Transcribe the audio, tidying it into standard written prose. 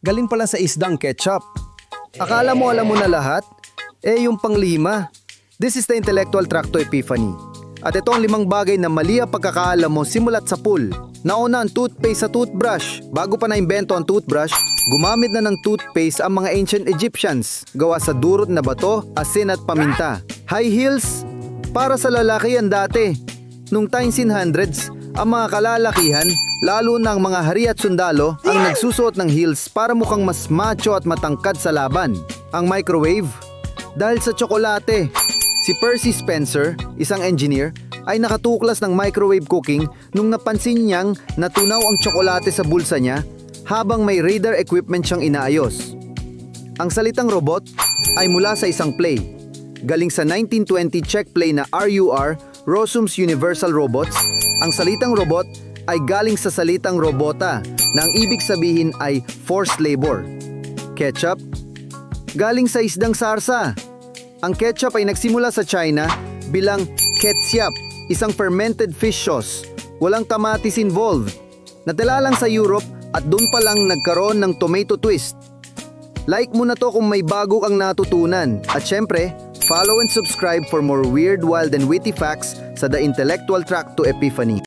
Galing pala sa isdang ketchup. Akala mo alam mo na lahat? Yung panglima. This is the intellectual tract to epiphany. At ito ang 5 bagay na mali ang pagkakaalam mo simulat sa pool. Nauna ang toothpaste sa toothbrush. Bago pa naimbento ang toothbrush, gumamit na ng toothpaste ang mga ancient Egyptians. Gawa sa durot na bato, asin at paminta. High heels? Para sa lalaki yan dati. Nung 1900s, ang mga kalalakihan, lalo na ang mga hari at sundalo, ang nagsusuot ng heels para mukhang mas macho at matangkad sa laban. Ang microwave? Dahil sa tsokolate. Si Percy Spencer, isang engineer, ay nakatuklas ng microwave cooking nung napansin niyang natunaw ang tsokolate sa bulsa niya habang may radar equipment siyang inaayos. Ang salitang robot ay mula sa isang play. Galing sa 1920 Czech play na RUR, Rossum's Universal Robots, ang salitang robot ay galing sa salitang robota na ang ibig sabihin ay forced labor. Ketchup? Galing sa isdang sarsa. Ang ketchup ay nagsimula sa China bilang ketchup, isang fermented fish sauce. Walang kamatis involved. Natala lang sa Europe at doon pa lang nagkaroon ng tomato twist. Like mo na to kung may bago kang natutunan. At syempre, follow and subscribe for more weird, wild and witty facts sa The Intellectual Tract to Epiphany.